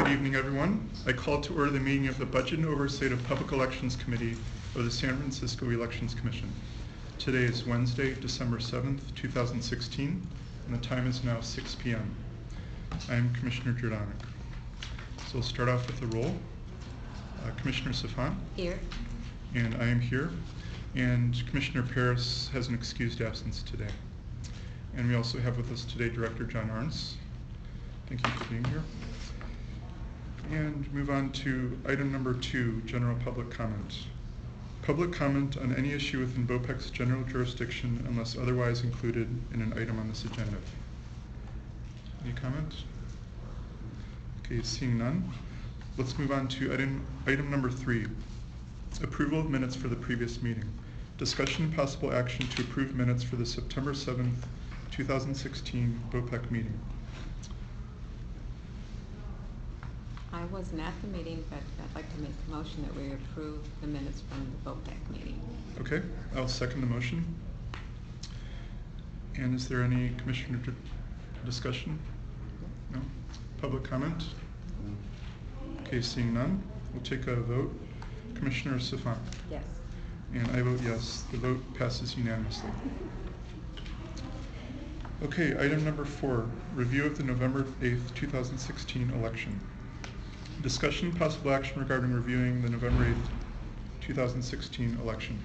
Good evening, everyone. I call to order the meeting of the Budget and Oversight of Public Elections Committee of the San Francisco Elections Commission. Today is Wednesday, December 7th, 2016, and the time is now 6 p.m. I am Commissioner Jordanek. So we'll start off with the roll. Commissioner Safan? Here. And I am here. And Commissioner Paris has an excused absence today. And we also have with us today Director John Arns. Thank you for being here. And move on to item number 2, general public comment. Public comment on any issue within BOPEC's general jurisdiction unless otherwise included in an item on this agenda. Any comment? Okay, seeing none. Let's move on to item number 3, approval of minutes for the previous meeting. Discussion and possible action to approve minutes for the September 7th, 2016 BOPEC meeting. I wasn't at the meeting, but I'd like to make a motion that we approve the minutes from the BOPEC meeting. Okay, I'll second the motion. And is there any commissioner discussion? No? Public comment? Okay, seeing none, we'll take a vote. Commissioner Safan? Yes. And I vote yes. The vote passes unanimously. Okay, item number 4, review of the November 8th, 2016 election. Discussion and possible action regarding reviewing the November 8th, 2016 election.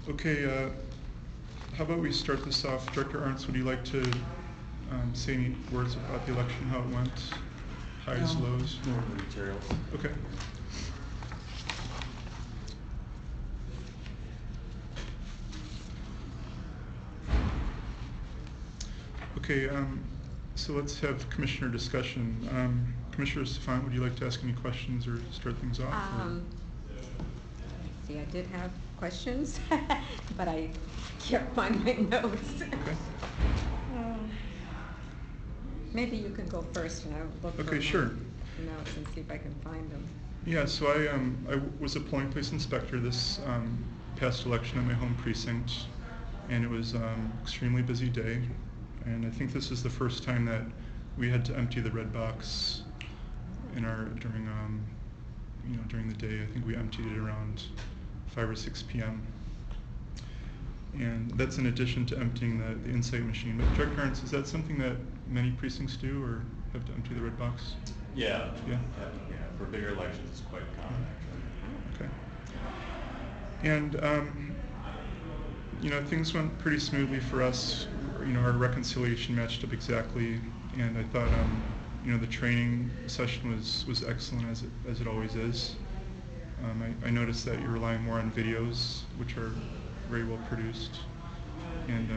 Okay, how about we start this off? Director Arntz, would you like to say any words about the election, how it went? Highs, lows? More of the materials. Okay. Okay, so let's have commissioner discussion. Commissioner Safan, would you like to ask any questions or start things off? See, I did have questions, but I can't find my notes. Okay. Maybe you can go first and I'll look for Okay, sure. my notes and see if I can find them. Yeah, so I was a polling place inspector this past election in my home precinct, and it was extremely busy day. And I think this is the first time that we had to empty the red box in during the day. I think we emptied it around 5 or 6 p.m. And that's in addition to emptying the Insight machine. But Director Arntz, is that something that many precincts do, or have to empty the red box? Yeah. Yeah. For bigger elections, it's quite common, actually. Okay. And things went pretty smoothly for us. Our reconciliation matched up exactly, and I thought the training session was excellent, as it always is. I noticed that you're relying more on videos, which are very well produced, and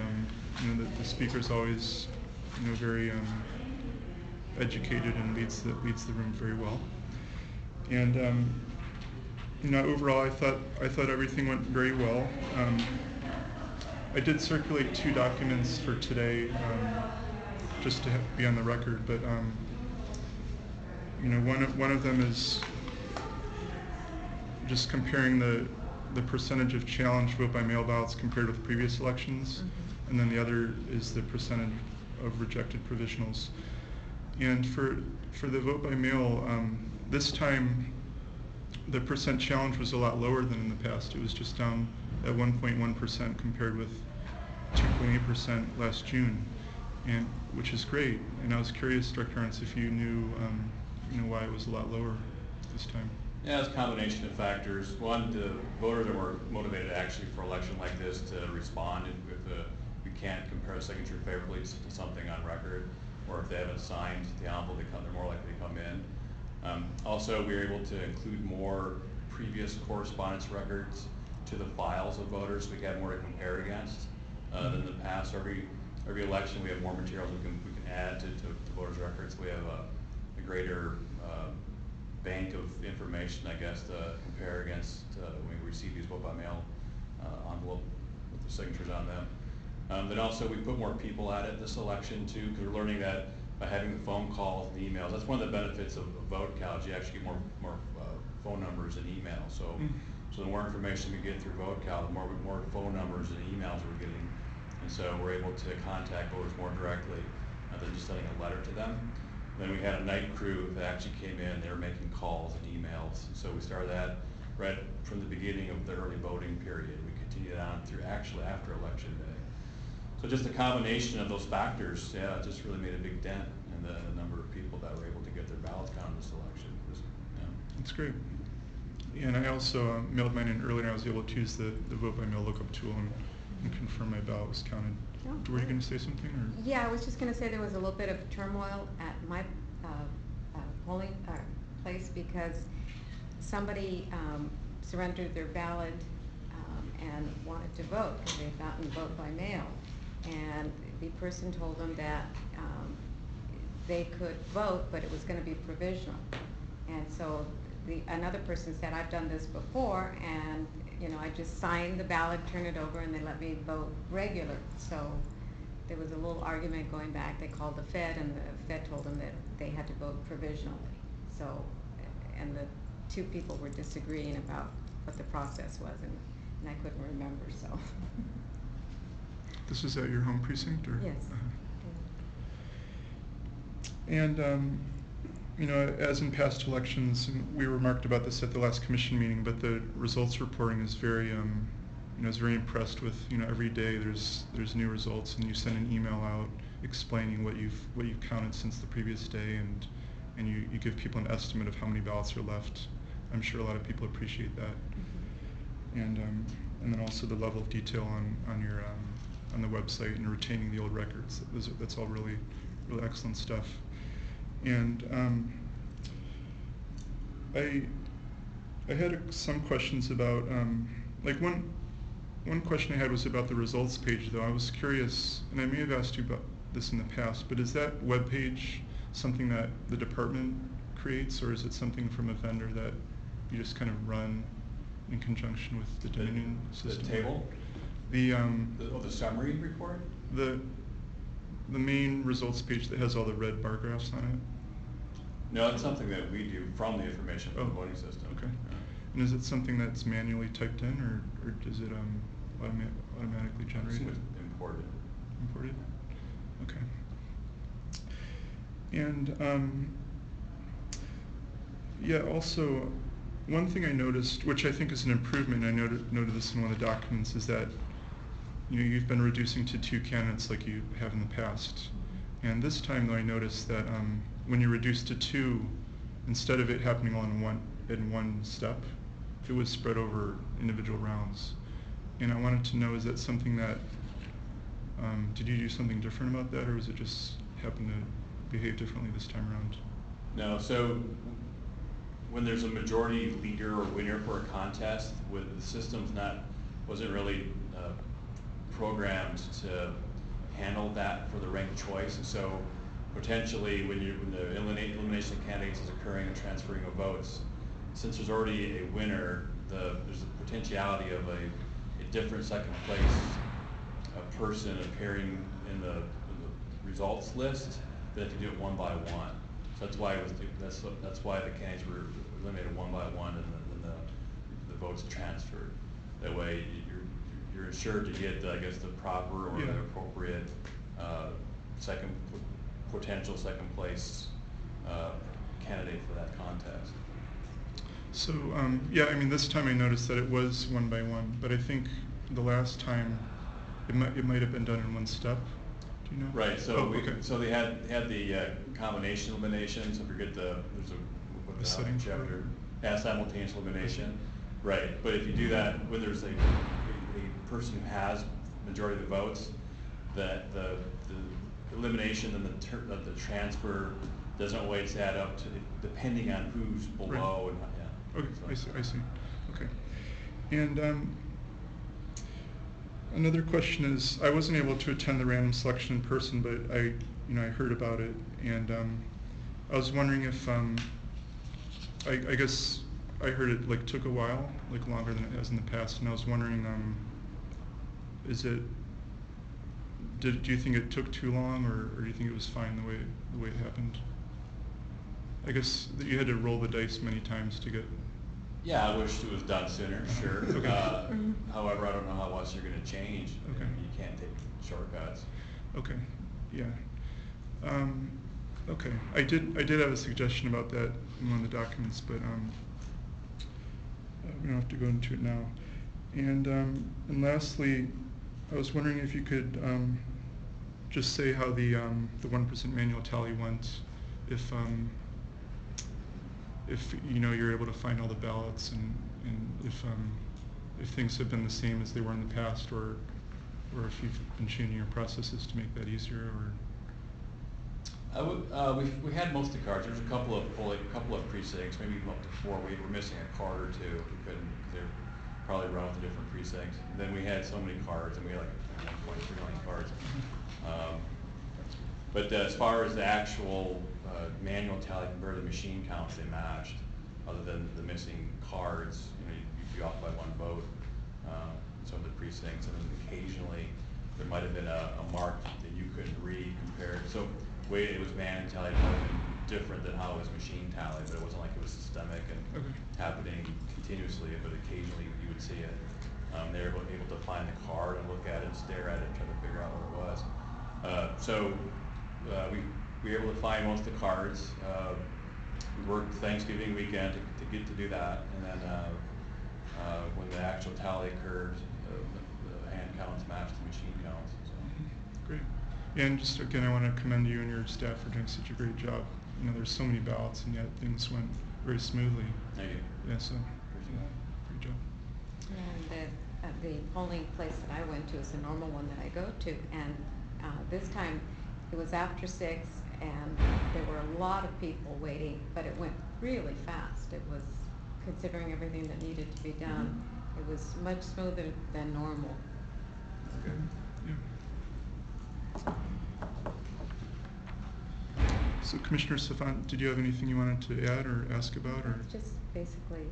the speaker's always very educated and leads the room very well. And overall, I thought everything went very well. I did circulate 2 documents for today, just to be on the record. But one of them is just comparing the percentage of challenge vote by mail ballots compared with previous elections, and then the other is the percentage of rejected provisionals. And for the vote by mail, this time the percent challenge was a lot lower than in the past. It was just down at 1.1% compared with 2.8% last June, and which is great. And I was curious, Director Arntz, if you knew why it was a lot lower this time. Yeah, it's a combination of factors. One, the voters are more motivated actually for an election like this to respond if we can't compare a signature favorably to something on record, or if they haven't signed the envelope, they're more likely to come in. Also, we were able to include more previous correspondence records to the files of voters, so we had more to compare against than the past. Every election, we have more materials we can add to voters' records. We have a greater bank of information, I guess, to compare against when we receive these vote by mail envelope with the signatures on them. Then also, we put more people at it this election too, because we're learning that by having the phone calls and the emails, that's one of the benefits of vote counts. You actually get more phone numbers and emails. So the more information we get through vote count, the more phone numbers and emails we're getting. And so we're able to contact voters more directly. rather than just sending a letter to them. Then we had a night crew that actually came in, they were making calls and emails. So we started that right from the beginning of the early voting period. We continued on through actually after Election Day. So just a combination of those factors, yeah, it just really made a big dent in the number of people that were able to get their ballots counted this election. That's great. Yeah, and I also mailed mine in early, and I was able to use the vote by mail lookup tool and confirm my ballot was counted. Oh, Were you going to say something? Or? Yeah, I was just going to say there was a little bit of turmoil at my polling place because somebody surrendered their ballot and wanted to vote because they had gotten vote by mail. And the person told them that they could vote, but it was going to be provisional. And so another person said, I've done this before, and I just signed the ballot, turned it over, and they let me vote regular. So there was a little argument going back. They called the Fed, and the Fed told them that they had to vote provisionally. So, and the two people were disagreeing about what the process was, and I couldn't remember, so. This is at your home precinct, or? Yes. And as in past elections, we remarked about this at the last commission meeting, but the results reporting is very, I was very impressed with, every day there's new results, and you send an email out explaining what you've counted since the previous day, and you give people an estimate of how many ballots are left. I'm sure a lot of people appreciate that. And then also the level of detail on your on the website and retaining the old records. That's all really, really excellent stuff. And I had some questions about one question I had was about the results page, though. I was curious, and I may have asked you about this in the past, but is that web page something that the department creates, or is it something from a vendor that you just kind of run in conjunction with the Dominion system? The table? The summary report? The main results page that has all the red bar graphs on it? No, it's something that we do from the information from the voting system. Okay. And is it something that's manually typed in, or does it automatically generated? It's imported. Imported? Okay. And yeah, also, one thing I noticed, which I think is an improvement, I noted this in one of the documents, is that you've been reducing to 2 candidates like you have in the past. And this time, though, I noticed that when you reduce to 2, instead of it happening all in one step, it was spread over individual rounds. And I wanted to know, is that something that, did you do something different about that, or was it just happen to behave differently this time around? No, so when there's a majority leader or winner for a contest, with the system's wasn't really programmed to handle that for the ranked choice. So potentially when the elimination of candidates is occurring and transferring of votes, since there's already a winner, there's a potentiality of a different second place person appearing in the results list. They have to do it one by one. So that's why that's why the candidates were eliminated one by one, and then the votes transferred. That way you're assured to get the proper or the appropriate potential second place candidate for that contest. So yeah, I mean, this time I noticed that it was one by one, but I think the last time it might have been done in one step. Do you know? Right. So okay. So they had the combination elimination. So forget there's a setting chapter. Simultaneous elimination. Right. But if you do that when there's a person who has majority of the votes, that the elimination and the transfer doesn't always add up to, depending on who's below. Right. And okay. So, I see. Okay. And another question is, I wasn't able to attend the random selection in person, but I heard about it, and I was wondering if I guess I heard it took a while, longer than it has in the past, and I was wondering, do you think it took too long, or do you think it was fine the way it happened? I guess that you had to roll the dice many times to get. Yeah, I wish it was done sooner, sure. Okay. However, I don't know how much you're going to change. Okay. You can't take shortcuts. Okay, yeah. Okay, I did have a suggestion about that in one of the documents, but we don't have to go into it now. And lastly, I was wondering if you could just say how the 1% manual tally went, if you know you're able to find all the ballots, and if things have been the same as they were in the past, or if you've been changing your processes to make that easier, or. We had most of the cards. There was a couple of precincts, maybe even up to 4. We were missing a card or 2. We couldn't, because they're probably run with the different precincts. And then we had so many cards, and we had like 1.3 million cards. But as far as the actual manual tally compared to the machine counts, they matched. Other than the missing cards, you'd be off by 1 vote. Some of the precincts, and then occasionally there might have been a mark that you couldn't read compared. So the way it was manual tallied might have been different than how it was machine tallied, but it wasn't like it was systemic and happening continuously, but occasionally you would see it. They were able to find the card and look at it and stare at it and try to figure out what it was. We were able to find most of the cards. We worked Thanksgiving weekend to get to do that, and then when the actual tally occurred, the hand counts matched the machine counts. So. Great. And just again, I want to commend you and your staff for doing such a great job. There's so many ballots, and yet things went very smoothly. Thank you. Yeah, so great job. And the polling place that I went to is a normal one that I go to, and this time it was after 6, and there were a lot of people waiting, but it went really fast. It was, considering everything that needed to be done, it was much smoother than normal. Okay. Yeah. So Commissioner Savant, did you have anything you wanted to add or ask about? Or? That's just basically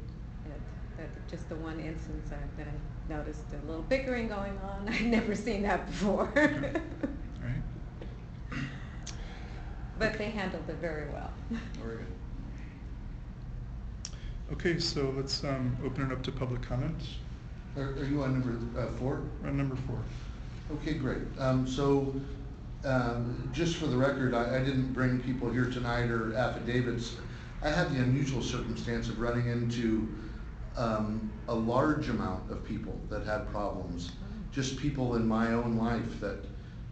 it. Just the one instance that I noticed a little bickering going on. I'd never seen that before. Okay. All right. But they handled it very well. Very good. Okay, so let's open it up to public comment. Are you on number 4? On number 4. Okay, great. Just for the record, I didn't bring people here tonight or affidavits. I had the unusual circumstance of running into a large amount of people that had problems. Just people in my own life that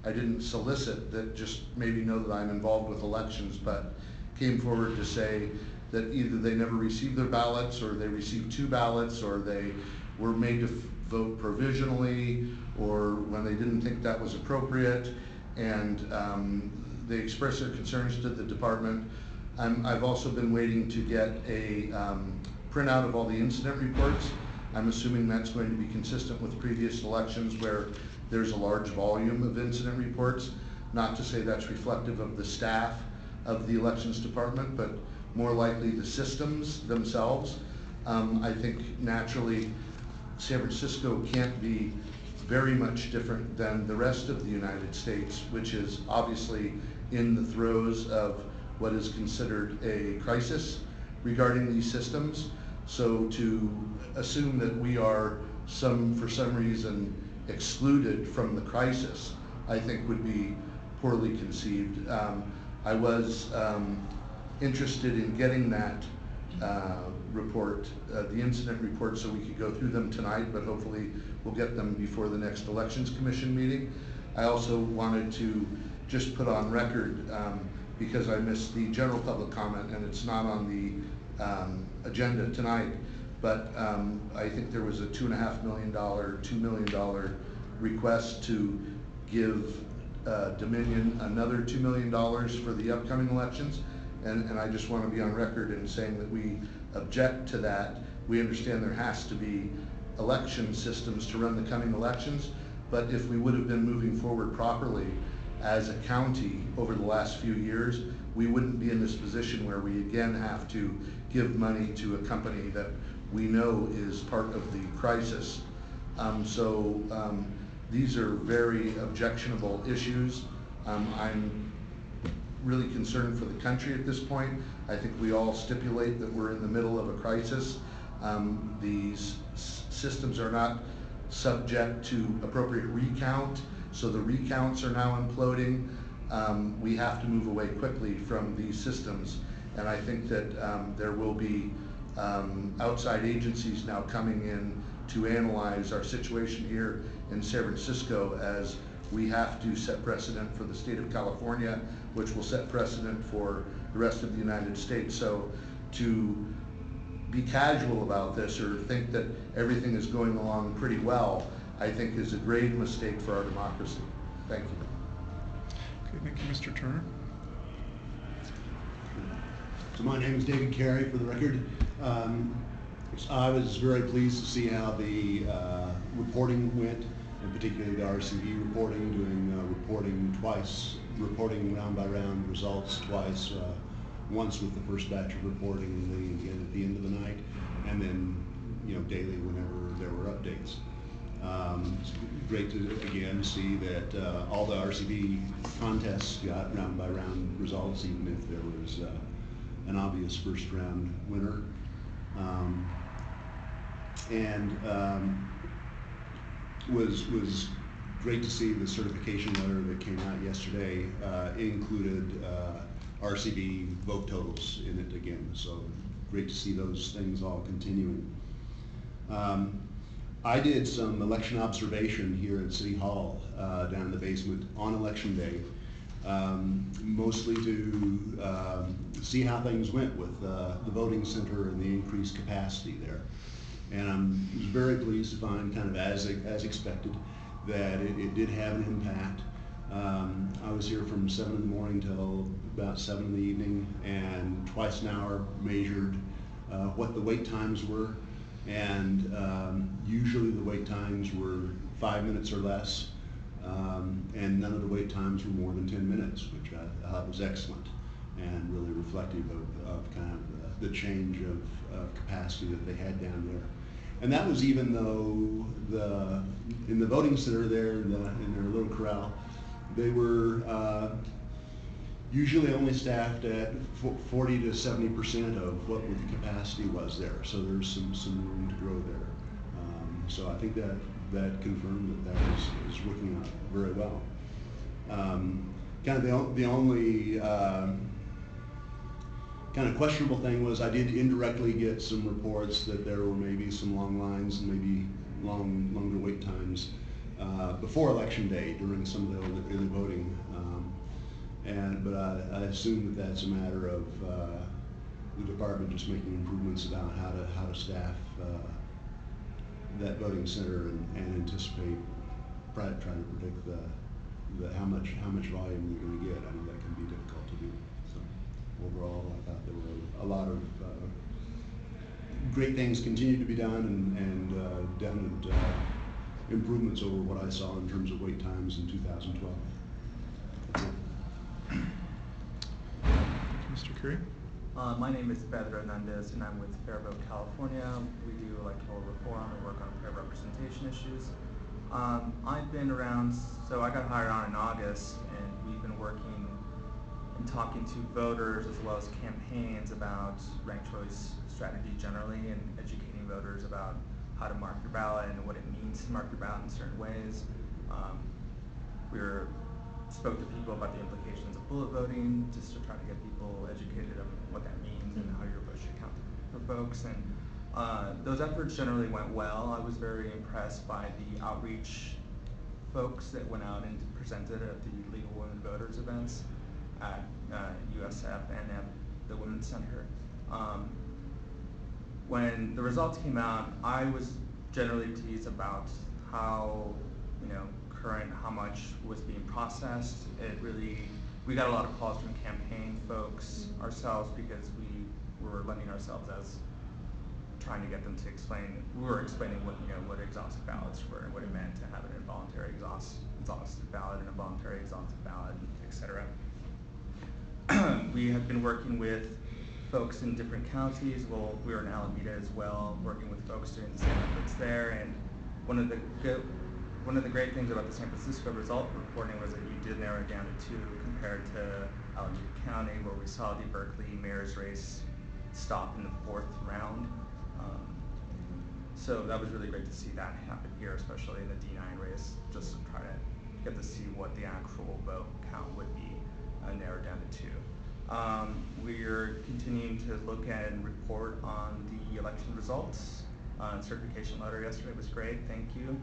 I didn't solicit, that just maybe know that I'm involved with elections, but came forward to say that either they never received their ballots, or they received 2 ballots, or they were made to vote provisionally, or when they didn't think that was appropriate, and they expressed their concerns to the department. I've also been waiting to get a printout of all the incident reports. I'm assuming that's going to be consistent with previous elections where there's a large volume of incident reports. Not to say that's reflective of the staff of the elections department, but more likely the systems themselves. I think naturally San Francisco can't be very much different than the rest of the United States, which is obviously in the throes of what is considered a crisis regarding these systems. So to assume that we are for some reason excluded from the crisis, I think would be poorly conceived. I was interested in getting that report, the incident report, so we could go through them tonight, but hopefully we'll get them before the next Elections Commission meeting. I also wanted to just put on record, because I missed the general public comment and it's not on the agenda tonight, but I think there was a $2.5 million, $2 million request to give Dominion another $2 million for the upcoming elections. And I just want to be on record in saying that we object to that. We understand there has to be election systems to run the coming elections, but if we would have been moving forward properly as a county over the last few years, we wouldn't be in this position where we again have to give money to a company that we know is part of the crisis. These are very objectionable issues. I'm really concerned for the country at this point. I think we all stipulate that we're in the middle of a crisis. These systems are not subject to appropriate recount, so the recounts are now imploding. we have to move away quickly from these systems. And I think that there will be outside agencies now coming in to analyze our situation here in San Francisco, as we have to set precedent for the state of California, which will set precedent for the rest of the United States. So to be casual about this or think that everything is going along pretty well, I think is a grave mistake for our democracy. Thank you. Okay, thank you, Mr. Turner. So my name is David Carey, for the record. I was very pleased to see how the reporting went, and particularly the RCV reporting, doing reporting twice, reporting round by round results twice, once with the first batch of reporting and then again at the end of the night, and then daily whenever there were updates. It's great to again see that all the RCV contests got round by round results, even if there was an obvious first round winner. Was great to see the certification letter that came out yesterday included RCV vote totals in it again. So great to see those things all continuing. I did some election observation here at City Hall down in the basement on election day, mostly to see how things went with the voting center and the increased capacity there. And I was very pleased to find, kind of as expected, that it did have an impact. I was here from 7 in the morning till about 7 in the evening, and twice an hour measured what the wait times were. And usually the wait times were 5 minutes or less, and none of the wait times were more than 10 minutes, which I thought was excellent and really reflective of kind of the change of capacity that they had down there. And that was even though in the voting center there in their little corral, they were usually only staffed at 40 to 70% of what the capacity was there. So there's some room to grow there. So I think that confirmed that is working out very well. Kind of the only kind of questionable thing was I did indirectly get some reports that there were maybe some long lines and maybe longer wait times before Election Day during some of the early voting. But I assume that that's a matter of the department just making improvements about how to staff that voting center and anticipate, try to predict how much volume you're going to get. I know that can be difficult to do. So overall, I thought there were a lot of great things continue to be done and definite improvements over what I saw in terms of wait times in 2012. That's it. Mr. Curry? My name is Pedro Hernandez, and I'm with Fairvote, California. We do electoral reform and work on fair representation issues. I've been around, so I got hired on in August, and we've been working and talking to voters as well as campaigns about ranked choice strategy generally, and educating voters about how to mark your ballot and what it means to mark your ballot in certain ways. We spoke to people about the implications of bullet voting, just to try to get people educated on what that means and how your vote should count for folks. And those efforts generally went well. I was very impressed by the outreach folks that went out and presented at the League of Women Voters events at USF and at the Women's Center. When the results came out, I was generally pleased about how, how much was being processed. We got a lot of calls from campaign folks ourselves, because we were lending ourselves as trying to get them to explain. We were explaining what exhaustive ballots were and what it meant to have an involuntary exhaustive ballot and a voluntary exhaustive ballot, etc. We have been working with folks in different counties. Well, we were in Alameda as well, working with folks doing the same efforts there. And one of the great things about the San Francisco result reporting was that you did narrow it down to 2 compared to Alameda County, where we saw the Berkeley mayor's race stop in the 4th round. So that was really great to see that happen here, especially in the D9 race, just to try to get to see what the actual vote count would be. narrowed down to 2. We're continuing to look at and report on the election results. Certification letter yesterday was great, thank you.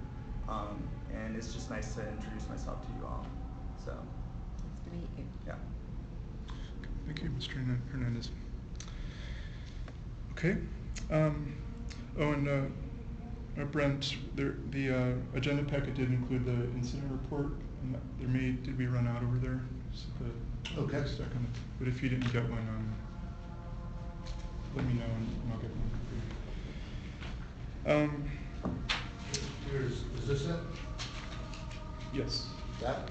And it's just nice to introduce myself to you all. So, Nice to meet you. yeah. Thank you, Mr. Hernandez. Okay. Brent, the agenda packet did include the incident report, and did we run out over there? Okay. But if you didn't get one, let me know and I'll get one for you. Is this it? Yes. That?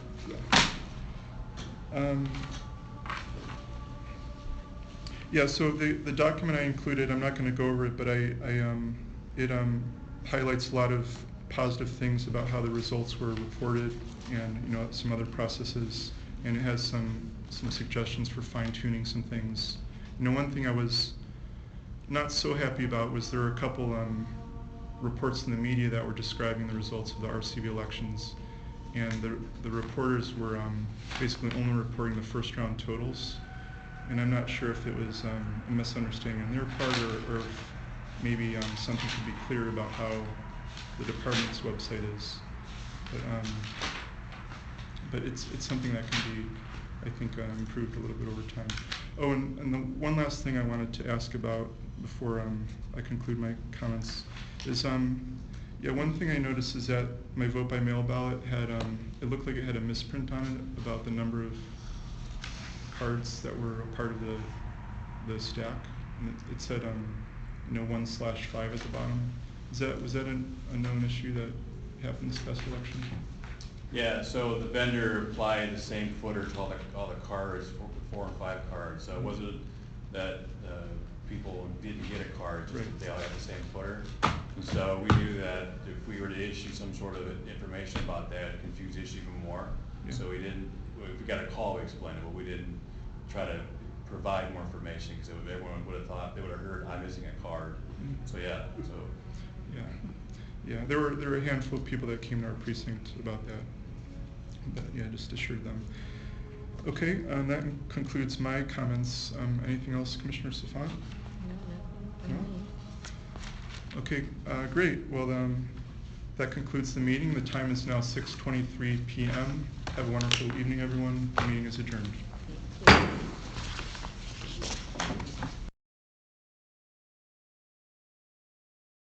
Yeah, so the document I included, I'm not going to go over it, but it highlights a lot of positive things about how the results were reported and some other processes, and it has some suggestions for fine-tuning some things. One thing I was not so happy about was there were a couple reports in the media that were describing the results of the RCV elections, and the reporters were basically only reporting the first round totals, and I'm not sure if it was a misunderstanding on their part or if maybe something could be clear about how the department's website is. But it's something that can be, I think, improved a little bit over time. Oh, and the one last thing I wanted to ask about before I conclude my comments is, one thing I noticed is that my vote by mail ballot had, it looked like it had a misprint on it about the number of cards that were a part of the stack, and it said 1/5 at the bottom. Was that a known issue that happened this past election? Yeah, so the vendor applied the same footer to all the cards, 4 and 5 cards. So it wasn't that people didn't get a card, just that they all had the same footer. And so we knew that if we were to issue some sort of information about that, it'd confuse the issue even more. Yeah. So we didn't. If we got a call, we explained it, but we didn't try to provide more information because everyone would have thought, they would have heard, I'm missing a card. So yeah. Yeah, there were a handful of people that came to our precinct about that. But yeah, just assured them. Okay, that concludes my comments. Anything else, Commissioner Safan? No? Okay, great. Well, that concludes the meeting. The time is now 6:23 p.m. Have a wonderful evening, everyone. The meeting is adjourned.